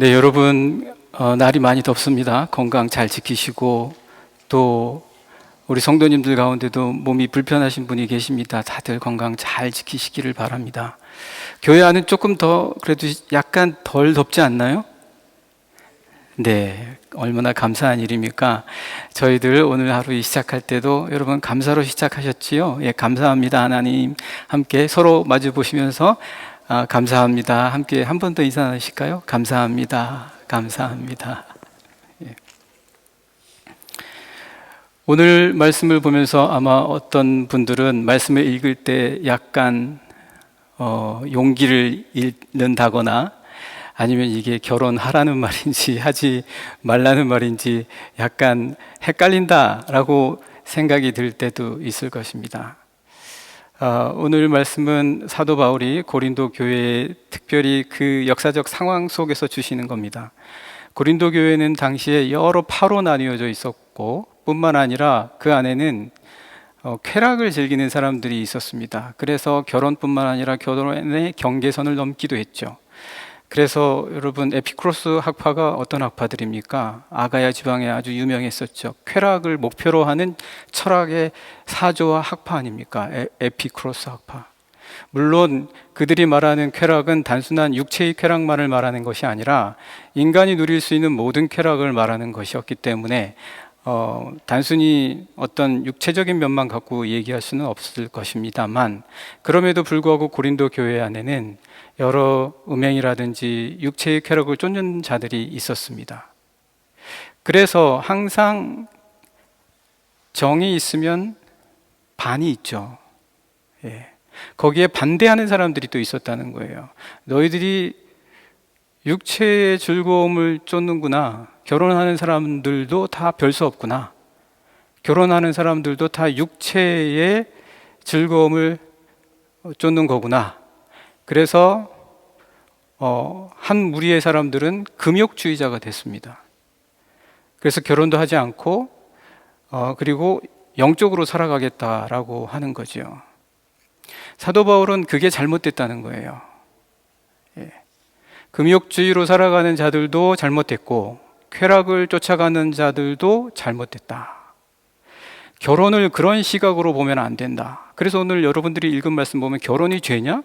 네, 여러분, 날이 많이 덥습니다. 건강 잘 지키시고, 또 우리 성도님들 가운데도 몸이 불편하신 분이 계십니다. 다들 건강 잘 지키시기를 바랍니다. 교회 안은 조금 더 그래도 약간 덜 덥지 않나요? 네, 얼마나 감사한 일입니까? 저희들 오늘 하루 시작할 때도 여러분 감사로 시작하셨지요? 예, 감사합니다. 하나님 함께 서로 마주 보시면서 감사합니다. 함께 한 번 더 인사 나누실까요? 감사합니다. 감사합니다. 예. 오늘 말씀을 보면서 아마 어떤 분들은 말씀을 읽을 때 약간 용기를 잃는다거나 아니면 이게 결혼하라는 말인지 하지 말라는 말인지 약간 헷갈린다라고 생각이 들 때도 있을 것입니다. 오늘 말씀은 사도 바울이 고린도 교회에 특별히 그 역사적 상황 속에서 주시는 겁니다. 고린도 교회는 당시에 여러 파로 나뉘어져 있었고 뿐만 아니라 그 안에는 쾌락을 즐기는 사람들이 있었습니다. 그래서 결혼뿐만 아니라 결혼의 경계선을 넘기도 했죠. 그래서 여러분 에피쿠로스 학파가 어떤 학파들입니까? 아가야 지방에 아주 유명했었죠. 쾌락을 목표로 하는 철학의 사조와 학파 아닙니까? 에피쿠로스 학파. 물론 그들이 말하는 쾌락은 단순한 육체의 쾌락만을 말하는 것이 아니라 인간이 누릴 수 있는 모든 쾌락을 말하는 것이었기 때문에 단순히 어떤 육체적인 면만 갖고 얘기할 수는 없을 것입니다만, 그럼에도 불구하고 고린도 교회 안에는 여러 음행이라든지 육체의 쾌락을 쫓는 자들이 있었습니다. 그래서 항상 정이 있으면 반이 있죠. 예. 거기에 반대하는 사람들이 또 있었다는 거예요. 너희들이 육체의 즐거움을 쫓는구나. 결혼하는 사람들도 다 별 수 없구나. 결혼하는 사람들도 다 육체의 즐거움을 쫓는 거구나. 그래서 한 무리의 사람들은 금욕주의자가 됐습니다. 그래서 결혼도 하지 않고 그리고 영적으로 살아가겠다라고 하는 거죠. 사도 바울은 그게 잘못됐다는 거예요. 예. 금욕주의로 살아가는 자들도 잘못됐고 쾌락을 쫓아가는 자들도 잘못됐다. 결혼을 그런 시각으로 보면 안 된다. 그래서 오늘 여러분들이 읽은 말씀 보면 결혼이 죄냐?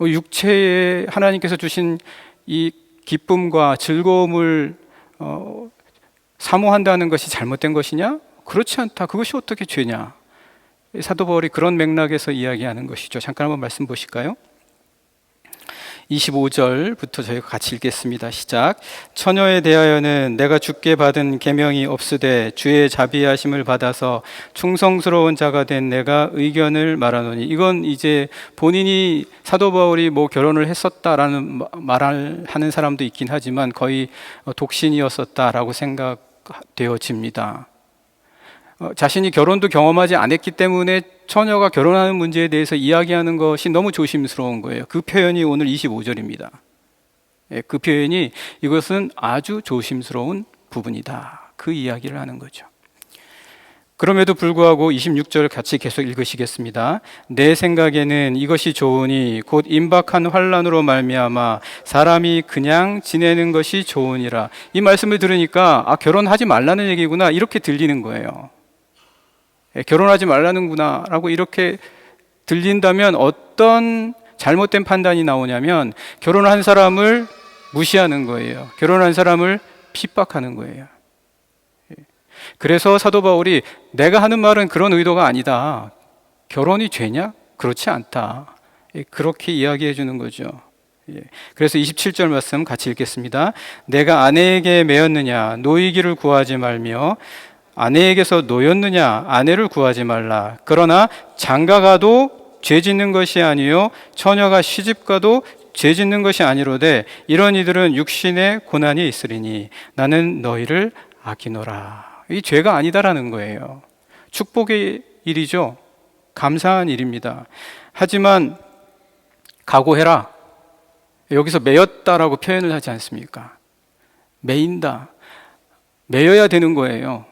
육체에 하나님께서 주신 이 기쁨과 즐거움을 사모한다는 것이 잘못된 것이냐? 그렇지 않다. 그것이 어떻게 죄냐? 사도 바울이 그런 맥락에서 이야기하는 것이죠. 잠깐 한번 말씀 보실까요? 25절부터 저희가 같이 읽겠습니다. 시작. 처녀에 대하여는 내가 주께 받은 계명이 없으되 주의 자비하심을 받아서 충성스러운 자가 된 내가 의견을 말하노니, 이건 이제 본인이 사도 바울이 뭐 결혼을 했었다라는 말을 하는 사람도 있긴 하지만 거의 독신이었었다라고 생각되어집니다. 자신이 결혼도 경험하지 않았기 때문에 처녀가 결혼하는 문제에 대해서 이야기하는 것이 너무 조심스러운 거예요. 그 표현이 오늘 25절입니다. 그 표현이 이것은 아주 조심스러운 부분이다. 그 이야기를 하는 거죠. 그럼에도 불구하고 26절 같이 계속 읽으시겠습니다. 내 생각에는 이것이 좋으니 곧 임박한 환난으로 말미암아 사람이 그냥 지내는 것이 좋으니라. 이 말씀을 들으니까 결혼하지 말라는 얘기구나 이렇게 들리는 거예요. 결혼하지 말라는구나 라고 이렇게 들린다면 어떤 잘못된 판단이 나오냐면 결혼한 사람을 무시하는 거예요. 결혼한 사람을 핍박하는 거예요. 그래서 사도 바울이 내가 하는 말은 그런 의도가 아니다. 결혼이 죄냐? 그렇지 않다. 그렇게 이야기해 주는 거죠. 그래서 27절 말씀 같이 읽겠습니다. 내가 아내에게 매였느냐? 노이기를 구하지 말며 아내에게서 노였느냐? 아내를 구하지 말라. 그러나 장가가도 죄 짓는 것이 아니요 처녀가 시집가도 죄 짓는 것이 아니로되 이런 이들은 육신의 고난이 있으리니 나는 너희를 아끼노라. 이 죄가 아니다라는 거예요. 축복의 일이죠. 감사한 일입니다. 하지만 각오해라. 여기서 매였다라고 표현을 하지 않습니까? 매인다. 매여야 되는 거예요.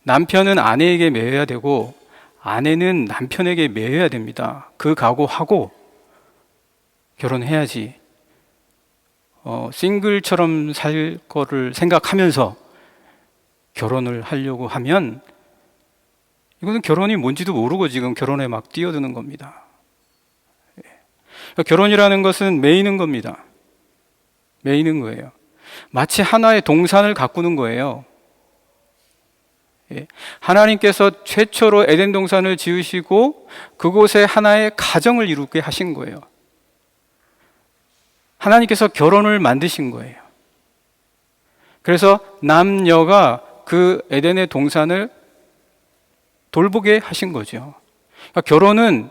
남편은 아내에게 매여야 되고 아내는 남편에게 매여야 됩니다. 그 각오하고 결혼해야지 싱글처럼 살 거를 생각하면서 결혼을 하려고 하면 이거는 결혼이 뭔지도 모르고 지금 결혼에 막 뛰어드는 겁니다. 결혼이라는 것은 매이는 겁니다. 매이는 거예요. 마치 하나의 동산을 가꾸는 거예요. 하나님께서 최초로 에덴 동산을 지으시고 그곳에 하나의 가정을 이루게 하신 거예요. 하나님께서 결혼을 만드신 거예요. 그래서 남녀가 그 에덴의 동산을 돌보게 하신 거죠. 그러니까 결혼은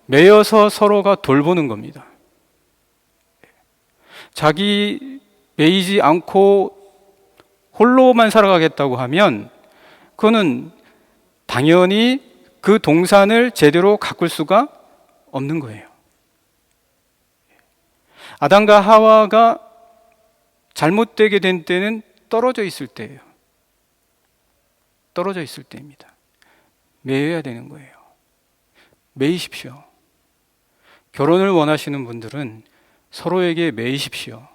매여서 서로가 돌보는 겁니다. 자기 매이지 않고 홀로만 살아가겠다고 하면 그거는 당연히 그 동산을 제대로 가꿀 수가 없는 거예요. 아담과 하와가 잘못되게 된 때는 떨어져 있을 때예요. 떨어져 있을 때입니다. 매여야 되는 거예요. 매이십시오. 결혼을 원하시는 분들은 서로에게 매이십시오.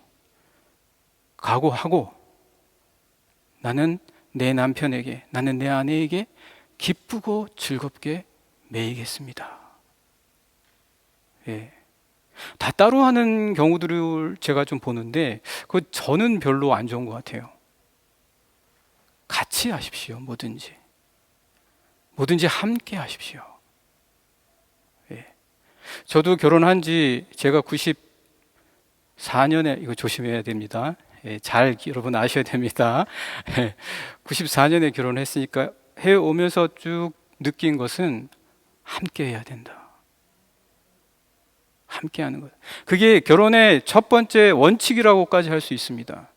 각오하고 나는 내 남편에게, 나는 내 아내에게 기쁘고 즐겁게 매이겠습니다. 예. 다 따로 하는 경우들을 제가 좀 보는데 저는 별로 안 좋은 것 같아요. 같이 하십시오. 뭐든지 함께 하십시오. 예. 저도 결혼한 지 제가 94년에 이거 조심해야 됩니다. 예, 잘 여러분 아셔야 됩니다. 94년에 결혼했으니까 해오면서 쭉 느낀 것은 함께 해야 된다. 함께 하는 것. 그게 결혼의 첫 번째 원칙이라고까지 할 수 있습니다.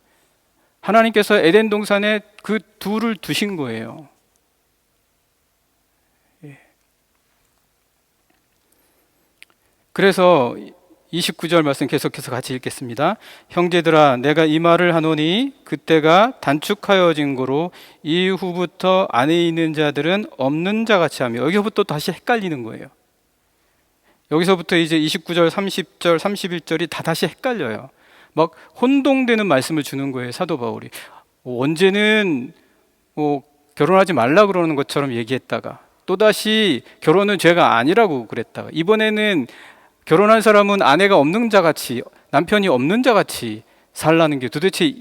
하나님께서 에덴 동산에 그 둘을 두신 거예요. 예. 그래서 29절 말씀 계속해서 같이 읽겠습니다. 형제들아 내가 이 말을 하노니 그때가 단축하여진 거로 이후부터 안에 있는 자들은 없는 자같이 하며, 여기서부터 다시 헷갈리는 거예요. 여기서부터 이제 29절, 30절, 31절이 다 다시 헷갈려요. 막 혼동되는 말씀을 주는 거예요, 사도 바울이. 언제는 결혼하지 말라 그러는 것처럼 얘기했다가 또다시 결혼은 죄가 아니라고 그랬다가 이번에는 결혼한 사람은 아내가 없는 자같이, 남편이 없는 자같이 살라는 게 도대체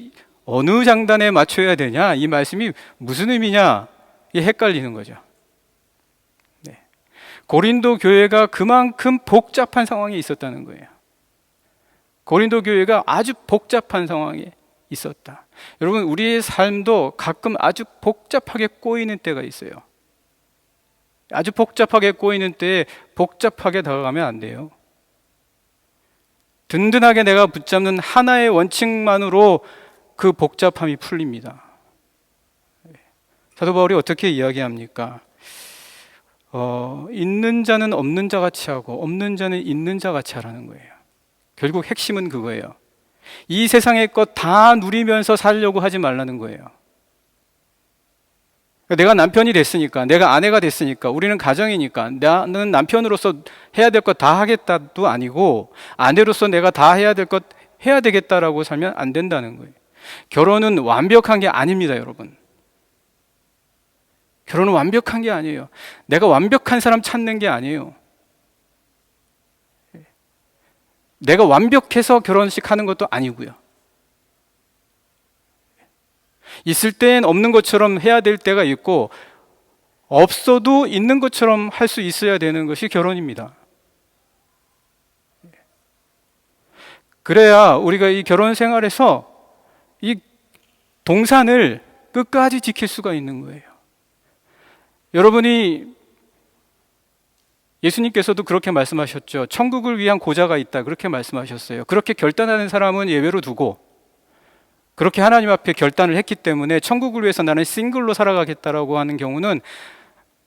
어느 장단에 맞춰야 되냐, 이 말씀이 무슨 의미냐, 이게 헷갈리는 거죠. 네. 고린도 교회가 그만큼 복잡한 상황에 있었다는 거예요. 고린도 교회가 아주 복잡한 상황에 있었다. 여러분, 우리의 삶도 가끔 아주 복잡하게 꼬이는 때가 있어요. 아주 복잡하게 꼬이는 때에 복잡하게 다가가면 안 돼요. 든든하게 내가 붙잡는 하나의 원칙만으로 그 복잡함이 풀립니다. 사도 바울이 어떻게 이야기합니까? 있는 자는 없는 자 같이 하고 없는 자는 있는 자 같이 하라는 거예요. 결국 핵심은 그거예요. 이 세상의 것 다 누리면서 살려고 하지 말라는 거예요. 내가 남편이 됐으니까, 내가 아내가 됐으니까, 우리는 가정이니까 나는 남편으로서 해야 될 것 다 하겠다도 아니고 아내로서 내가 다 해야 될 것 해야 되겠다라고 살면 안 된다는 거예요. 결혼은 완벽한 게 아닙니다, 여러분. 결혼은 완벽한 게 아니에요. 내가 완벽한 사람 찾는 게 아니에요. 내가 완벽해서 결혼식 하는 것도 아니고요. 있을 땐 없는 것처럼 해야 될 때가 있고 없어도 있는 것처럼 할 수 있어야 되는 것이 결혼입니다. 그래야 우리가 이 결혼 생활에서 이 동산을 끝까지 지킬 수가 있는 거예요. 여러분이 예수님께서도 그렇게 말씀하셨죠. 천국을 위한 고자가 있다, 그렇게 말씀하셨어요. 그렇게 결단하는 사람은 예외로 두고, 그렇게 하나님 앞에 결단을 했기 때문에 천국을 위해서 나는 싱글로 살아가겠다라고 하는 경우는,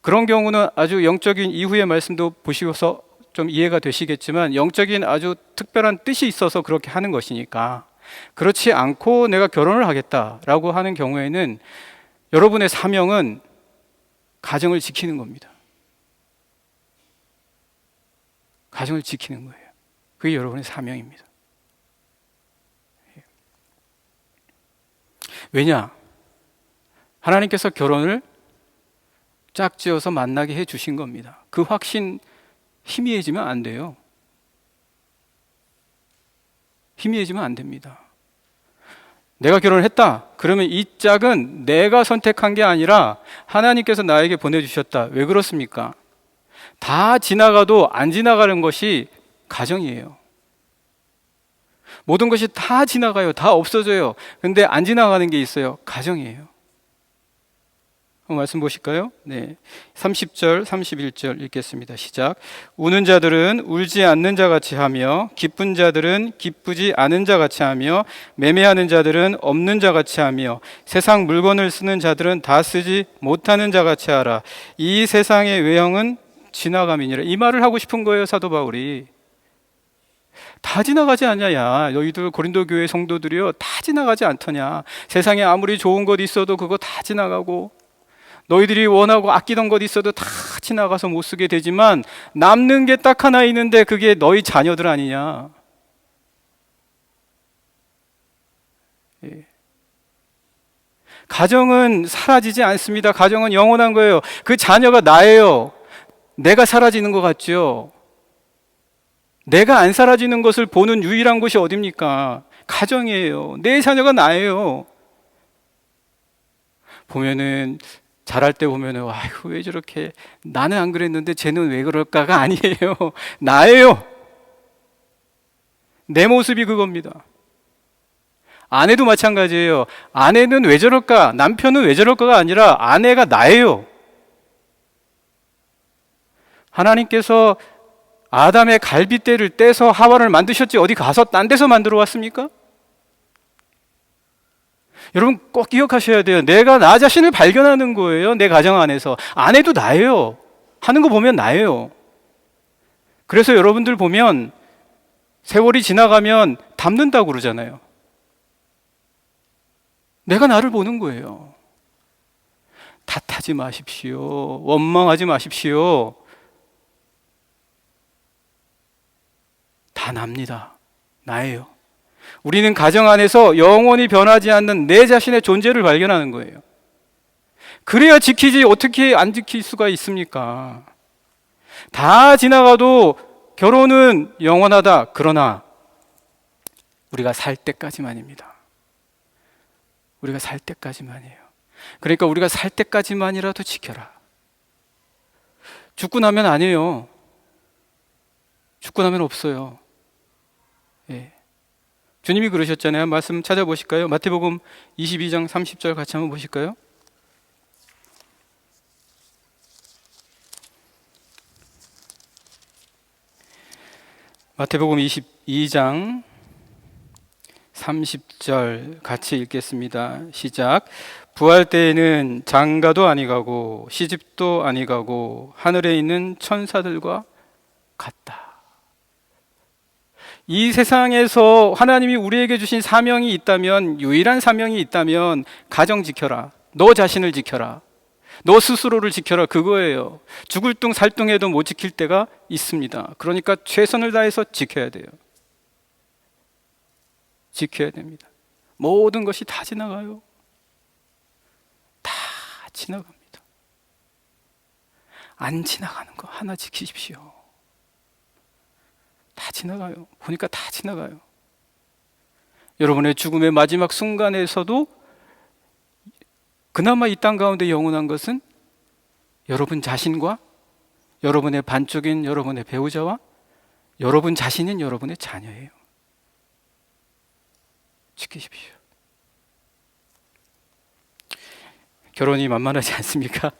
그런 경우는 아주 영적인 이후의 말씀도 보시고서 좀 이해가 되시겠지만 영적인 아주 특별한 뜻이 있어서 그렇게 하는 것이니까, 그렇지 않고 내가 결혼을 하겠다라고 하는 경우에는 여러분의 사명은 가정을 지키는 겁니다. 가정을 지키는 거예요. 그게 여러분의 사명입니다. 왜냐? 하나님께서 결혼을 짝지어서 만나게 해 주신 겁니다. 그 확신 희미해지면 안 돼요. 희미해지면 안 됩니다. 내가 결혼을 했다. 그러면 이 짝은 내가 선택한 게 아니라 하나님께서 나에게 보내주셨다. 왜 그렇습니까? 다 지나가도 안 지나가는 것이 가정이에요. 모든 것이 다 지나가요. 다 없어져요. 근데 안 지나가는 게 있어요. 가정이에요. 말씀 보실까요? 네. 30절, 31절 읽겠습니다. 시작. 우는 자들은 울지 않는 자 같이 하며, 기쁜 자들은 기쁘지 않은 자 같이 하며, 매매하는 자들은 없는 자 같이 하며, 세상 물건을 쓰는 자들은 다 쓰지 못하는 자 같이 하라. 이 세상의 외형은 지나감이니라. 이 말을 하고 싶은 거예요, 사도 바울이. 다 지나가지 않냐야. 너희들 고린도 교회 성도들이요, 다 지나가지 않더냐. 세상에 아무리 좋은 것 있어도 그거 다 지나가고, 너희들이 원하고 아끼던 것 있어도 다 지나가서 못 쓰게 되지만 남는 게 딱 하나 있는데 그게 너희 자녀들 아니냐. 예. 가정은 사라지지 않습니다. 가정은 영원한 거예요. 그 자녀가 나예요. 내가 사라지는 것 같죠? 내가 안 사라지는 것을 보는 유일한 곳이 어딥니까? 가정이에요. 내 자녀가 나예요. 보면은 잘할 때 보면은 아이고 왜 저렇게, 나는 안 그랬는데 쟤는 왜 그럴까가 아니에요. 나예요. 내 모습이 그겁니다. 아내도 마찬가지예요. 아내는 왜 저럴까, 남편은 왜 저럴까가 아니라 아내가 나예요. 하나님께서 아담의 갈빗대를 떼서 하와를 만드셨지 어디 가서 딴 데서 만들어 왔습니까? 여러분 꼭 기억하셔야 돼요. 내가 나 자신을 발견하는 거예요. 내 가정 안에서. 아내도 나예요. 하는 거 보면 나예요. 그래서 여러분들 보면 세월이 지나가면 닮는다고 그러잖아요. 내가 나를 보는 거예요. 탓하지 마십시오. 원망하지 마십시오. 다 납니다. 나예요. 우리는 가정 안에서 영원히 변하지 않는 내 자신의 존재를 발견하는 거예요. 그래야 지키지 어떻게 안 지킬 수가 있습니까? 다 지나가도 결혼은 영원하다. 그러나 우리가 살 때까지만입니다. 우리가 살 때까지만이에요. 그러니까 우리가 살 때까지만이라도 지켜라. 죽고 나면 아니에요. 죽고 나면 없어요. 예. 주님이 그러셨잖아요. 말씀 찾아보실까요? 마태복음 22장 30절 같이 한번 보실까요? 마태복음 22장 30절 같이 읽겠습니다. 시작. 부활 때에는 장가도 아니가고 시집도 아니가고 하늘에 있는 천사들과 같다. 이 세상에서 하나님이 우리에게 주신 사명이 있다면, 유일한 사명이 있다면 가정 지켜라. 너 자신을 지켜라. 너 스스로를 지켜라. 그거예요. 죽을 둥 살둥해도 못 지킬 때가 있습니다. 그러니까 최선을 다해서 지켜야 돼요. 지켜야 됩니다. 모든 것이 다 지나가요. 다 지나갑니다. 안 지나가는 거 하나 지키십시오. 다 지나가요. 보니까 다 지나가요. 여러분의 죽음의 마지막 순간에서도 그나마 이 땅 가운데 영원한 것은 여러분 자신과 여러분의 반쪽인 여러분의 배우자와 여러분 자신인 여러분의 자녀예요. 지키십시오. 결혼이 만만하지 않습니까?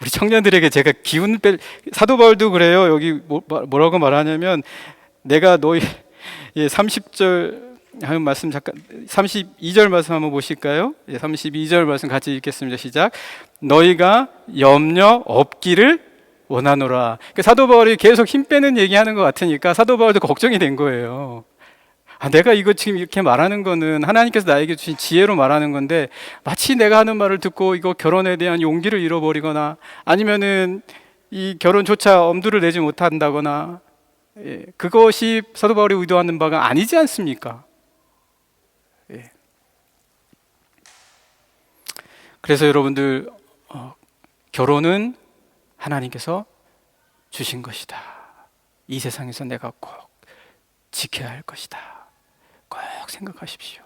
우리 청년들에게 제가 기운 뺄, 사도 바울도 그래요. 여기 뭐라고 말하냐면, 내가 너희 30절 한 말씀 잠깐, 32절 말씀 한번 보실까요? 32절 말씀 같이 읽겠습니다. 시작. 너희가 염려 없기를 원하노라. 사도 바울이 계속 힘 빼는 얘기하는 것 같으니까 사도 바울도 걱정이 된 거예요. 내가 이거 지금 이렇게 말하는 거는 하나님께서 나에게 주신 지혜로 말하는 건데, 마치 내가 하는 말을 듣고 이거 결혼에 대한 용기를 잃어버리거나 아니면은 이 결혼조차 엄두를 내지 못한다거나, 그것이 사도 바울이 의도하는 바가 아니지 않습니까? 그래서 여러분들 결혼은 하나님께서 주신 것이다. 이 세상에서 내가 꼭 지켜야 할 것이다. 꼭 생각하십시오.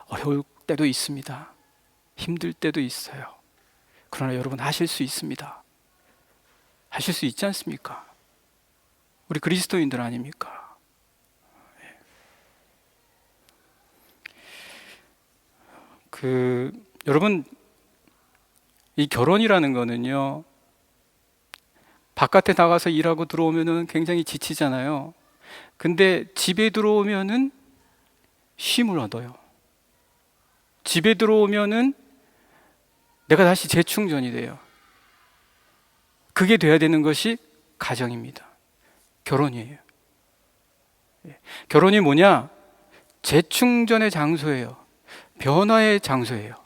어려울 때도 있습니다. 힘들 때도 있어요. 그러나 여러분 하실 수 있습니다. 하실 수 있지 않습니까? 우리 그리스도인들 아닙니까? 여러분, 이 결혼이라는 거는요, 바깥에 나가서 일하고 들어오면은 굉장히 지치잖아요. 근데 집에 들어오면은 쉼을 얻어요. 집에 들어오면은 내가 다시 재충전이 돼요. 그게 돼야 되는 것이 가정입니다. 결혼이에요. 결혼이 뭐냐? 재충전의 장소예요. 변화의 장소예요.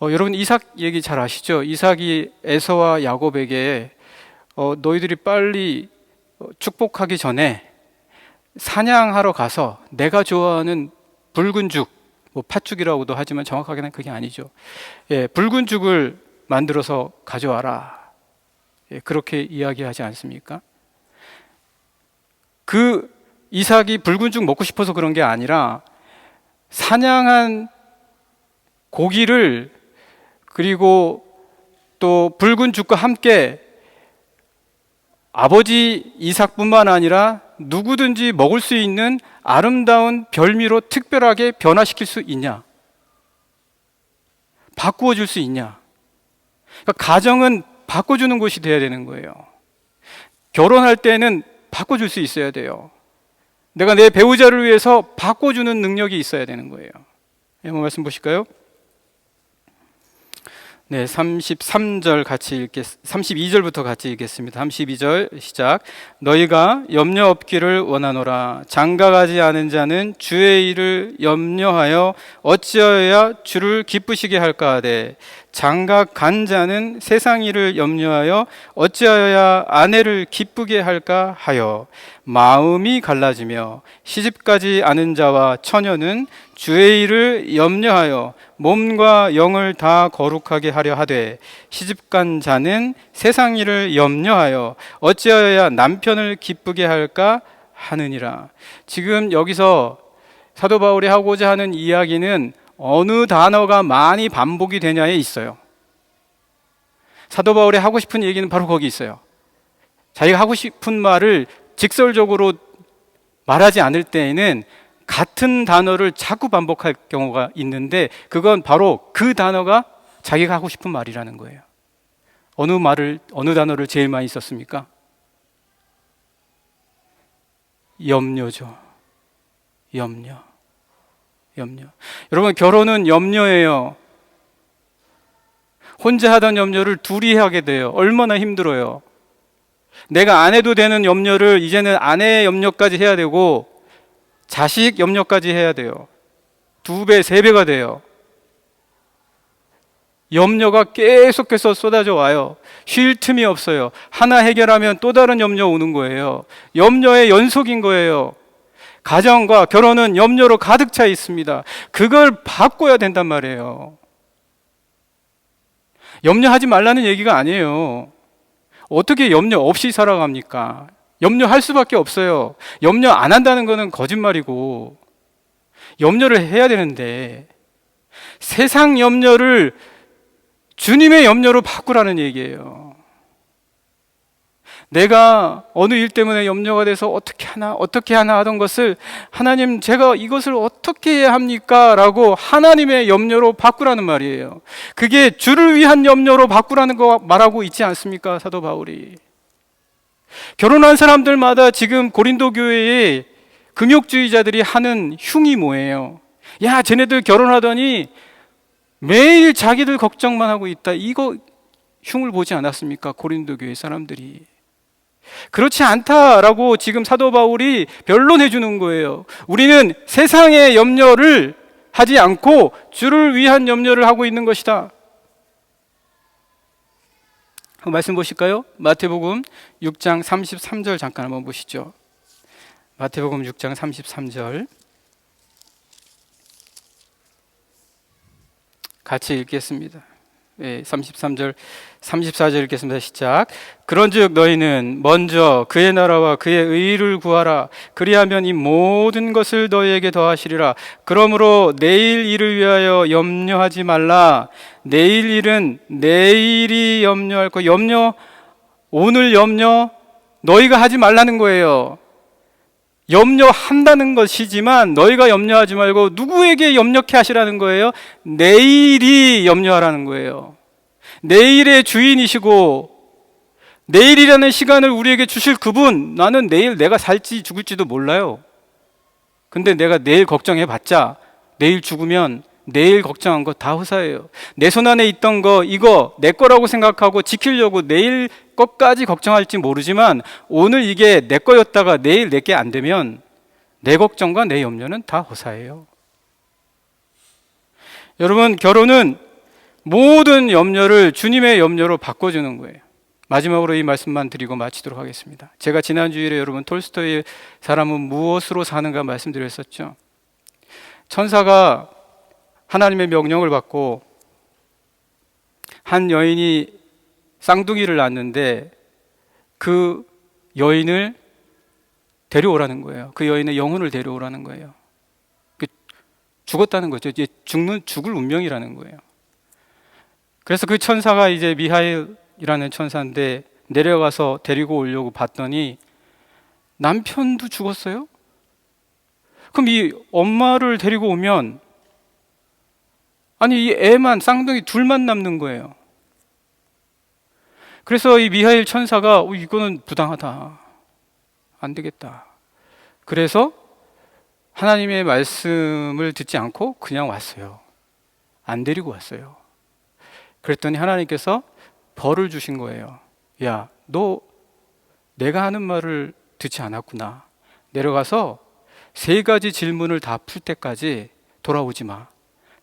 여러분 이삭 얘기 잘 아시죠? 이삭이 에서와 야곱에게 너희들이 빨리 축복하기 전에 사냥하러 가서 내가 좋아하는 붉은 죽, 뭐 팥죽이라고도 하지만 정확하게는 그게 아니죠. 붉은 죽을 만들어서 가져와라. 그렇게 이야기하지 않습니까? 그 이삭이 붉은 죽 먹고 싶어서 그런 게 아니라 사냥한 고기를 그리고 또 붉은 죽과 함께 아버지 이삭뿐만 아니라 누구든지 먹을 수 있는 아름다운 별미로 특별하게 변화시킬 수 있냐? 바꾸어 줄 수 있냐? 그러니까 가정은 바꿔주는 곳이 돼야 되는 거예요. 결혼할 때는 바꿔줄 수 있어야 돼요. 내가 내 배우자를 위해서 바꿔주는 능력이 있어야 되는 거예요. 한번 말씀 보실까요? 네, 33절 같이 32절부터 같이 읽겠습니다. 32절 시작. 너희가 염려 없기를 원하노라. 장가가지 않은 자는 주의 일을 염려하여 어찌하여야 주를 기쁘시게 할까 하되 장가 간 자는 세상 일을 염려하여 어찌하여야 아내를 기쁘게 할까 하여 마음이 갈라지며 시집가지 않은 자와 처녀는 주의 일을 염려하여 몸과 영을 다 거룩하게 하려 하되 시집간 자는 세상 일을 염려하여 어찌하여야 남편을 기쁘게 할까 하느니라. 지금 여기서 사도 바울이 하고자 하는 이야기는 어느 단어가 많이 반복이 되냐에 있어요. 사도 바울이 하고 싶은 얘기는 바로 거기 있어요. 자기가 하고 싶은 말을 직설적으로 말하지 않을 때에는 같은 단어를 자꾸 반복할 경우가 있는데 그건 바로 그 단어가 자기가 하고 싶은 말이라는 거예요. 어느 단어를 제일 많이 썼습니까? 염려죠. 염려. 여러분, 결혼은 염려예요. 혼자 하던 염려를 둘이 하게 돼요. 얼마나 힘들어요. 내가 안 해도 되는 염려를 이제는 아내의 염려까지 해야 되고 자식 염려까지 해야 돼요. 2배, 3배가 돼요. 염려가 계속해서 쏟아져 와요. 쉴 틈이 없어요. 하나 해결하면 또 다른 염려 오는 거예요. 염려의 연속인 거예요. 가정과 결혼은 염려로 가득 차 있습니다. 그걸 바꿔야 된단 말이에요. 염려하지 말라는 얘기가 아니에요. 어떻게 염려 없이 살아갑니까? 염려할 수밖에 없어요. 염려 안 한다는 거는 거짓말이고 염려를 해야 되는데 세상 염려를 주님의 염려로 바꾸라는 얘기예요. 내가 어느 일 때문에 염려가 돼서 어떻게 하나 하던 것을 하나님, 제가 이것을 어떻게 해야 합니까? 라고 하나님의 염려로 바꾸라는 말이에요. 그게 주를 위한 염려로 바꾸라는 거 말하고 있지 않습니까? 사도 바울이. 결혼한 사람들마다 지금 고린도 교회에 금욕주의자들이 하는 흉이 뭐예요? 야, 쟤네들 결혼하더니 매일 자기들 걱정만 하고 있다. 이거 흉을 보지 않았습니까? 고린도 교회 사람들이. 그렇지 않다라고 지금 사도 바울이 변론해 주는 거예요. 우리는 세상의 염려를 하지 않고 주를 위한 염려를 하고 있는 것이다. 말씀 보실까요? 마태복음 6장 33절 잠깐 한번 보시죠. 마태복음 6장 33절 같이 읽겠습니다. 33절, 34절 읽겠습니다. 시작. 그런즉 너희는 먼저 그의 나라와 그의 의를 구하라. 그리하면 이 모든 것을 너희에게 더하시리라. 그러므로 내일 일을 위하여 염려하지 말라. 내일 일은 내일이 염려할 거. 오늘 염려 너희가 하지 말라는 거예요. 염려한다는 것이지만 너희가 염려하지 말고 누구에게 염려케 하시라는 거예요? 내일이 염려하라는 거예요. 내일의 주인이시고 내일이라는 시간을 우리에게 주실 그분, 나는 내일 내가 살지 죽을지도 몰라요. 근데 내가 내일 걱정해봤자 내일 죽으면 내일 걱정한 거 다 허사예요. 내 손 안에 있던 거 이거 내 거라고 생각하고 지키려고 내일 것까지 걱정할지 모르지만 오늘 이게 내 거였다가 내일 내게 안 되면 내 걱정과 내 염려는 다 허사예요. 여러분, 결혼은 모든 염려를 주님의 염려로 바꿔주는 거예요. 마지막으로 이 말씀만 드리고 마치도록 하겠습니다. 제가 지난 주일에 여러분 톨스토이의 사람은 무엇으로 사는가 말씀드렸었죠. 천사가 하나님의 명령을 받고 한 여인이 쌍둥이를 낳았는데 그 여인을 데려오라는 거예요. 그 여인의 영혼을 데려오라는 거예요. 죽었다는 거죠. 이제 죽을 운명이라는 거예요. 그래서 그 천사가 이제 미하엘이라는 천사인데 내려가서 데리고 오려고 봤더니 남편도 죽었어요? 그럼 이 엄마를 데리고 오면 아니 이 애만 쌍둥이 둘만 남는 거예요. 그래서 이 미하엘 천사가 이거는 부당하다, 안 되겠다. 그래서 하나님의 말씀을 듣지 않고 그냥 왔어요. 안 데리고 왔어요. 그랬더니 하나님께서 벌을 주신 거예요. 야, 너 내가 하는 말을 듣지 않았구나. 내려가서 3가지 질문을 다 풀 때까지 돌아오지 마.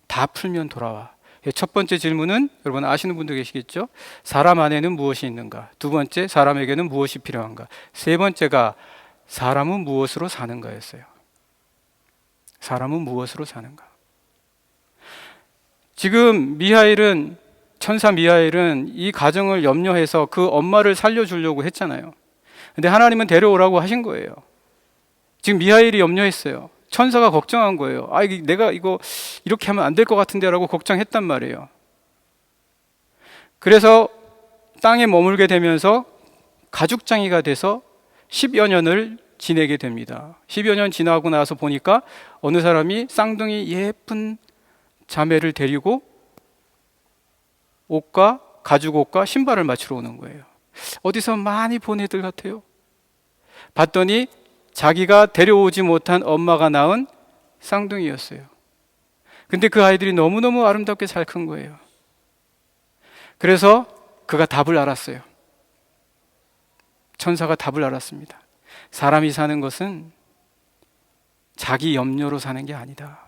다 풀면 돌아와. 첫 번째 질문은 여러분 아시는 분도 계시겠죠? 사람 안에는 무엇이 있는가? 두 번째, 사람에게는 무엇이 필요한가? 세 번째가 사람은 무엇으로 사는가였어요. 사람은 무엇으로 사는가? 지금 천사 미하엘은 이 가정을 염려해서 그 엄마를 살려주려고 했잖아요. 근데 하나님은 데려오라고 하신 거예요. 지금 미하엘이 염려했어요. 천사가 걱정한 거예요. 내가 이거 이렇게 하면 안 될 것 같은데 라고 걱정했단 말이에요. 그래서 땅에 머물게 되면서 가죽장이가 돼서 10여 년을 지내게 됩니다. 10여 년 지나고 나서 보니까 어느 사람이 쌍둥이 예쁜 자매를 데리고 가죽 옷과 신발을 맞추러 오는 거예요. 어디서 많이 본 애들 같아요. 봤더니 자기가 데려오지 못한 엄마가 낳은 쌍둥이였어요. 근데 그 아이들이 너무너무 아름답게 잘 큰 거예요. 그래서 그가 답을 알았어요. 천사가 답을 알았습니다. 사람이 사는 것은 자기 염려로 사는 게 아니다.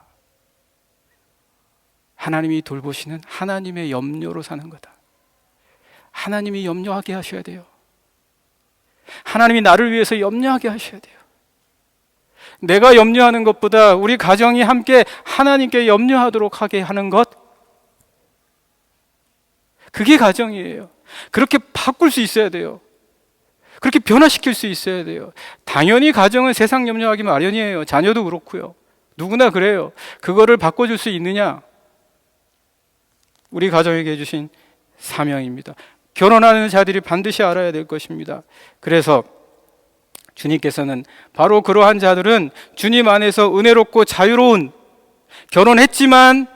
하나님이 돌보시는 하나님의 염려로 사는 거다. 하나님이 염려하게 하셔야 돼요. 하나님이 나를 위해서 염려하게 하셔야 돼요. 내가 염려하는 것보다 우리 가정이 함께 하나님께 염려하도록 하게 하는 것, 그게 가정이에요. 그렇게 바꿀 수 있어야 돼요. 그렇게 변화시킬 수 있어야 돼요. 당연히 가정은 세상 염려하기 마련이에요. 자녀도 그렇고요. 누구나 그래요. 그거를 바꿔줄 수 있느냐? 우리 가정에게 해주신 사명입니다. 결혼하는 자들이 반드시 알아야 될 것입니다. 그래서 주님께서는 바로 그러한 자들은 주님 안에서 은혜롭고 자유로운, 결혼했지만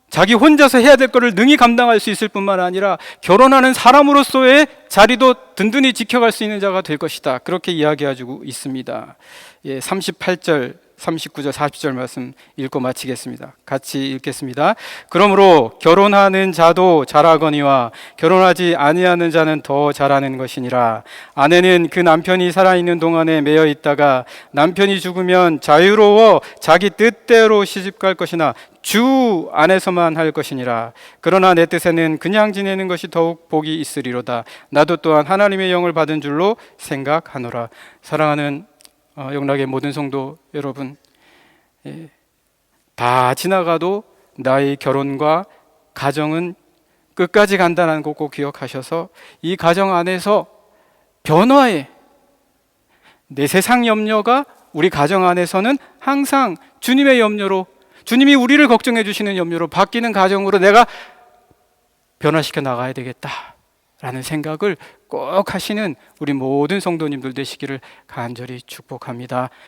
자기 혼자서 해야 될 것을 능히 감당할 수 있을 뿐만 아니라 결혼하는 사람으로서의 자리도 든든히 지켜갈 수 있는 자가 될 것이다. 그렇게 이야기해주고 있습니다. 38절, 39절, 40절 말씀 읽고 마치겠습니다. 같이 읽겠습니다. 그러므로 결혼하는 자도 잘하거니와 결혼하지 아니하는 자는 더 잘하는 것이니라. 아내는 그 남편이 살아있는 동안에 매여 있다가 남편이 죽으면 자유로워 자기 뜻대로 시집갈 것이나 주 안에서만 할 것이니라. 그러나 내 뜻에는 그냥 지내는 것이 더욱 복이 있으리로다. 나도 또한 하나님의 영을 받은 줄로 생각하노라. 사랑하는 영락의 모든 성도 여러분, 다 지나가도 나의 결혼과 가정은 끝까지 간다는 거 꼭 기억하셔서 이 가정 안에서 변화의 내 세상 염려가 우리 가정 안에서는 항상 주님의 염려로, 주님이 우리를 걱정해 주시는 염려로 바뀌는 가정으로 내가 변화시켜 나가야 되겠다라는 생각을 꼭 하시는 우리 모든 성도님들 되시기를 간절히 축복합니다.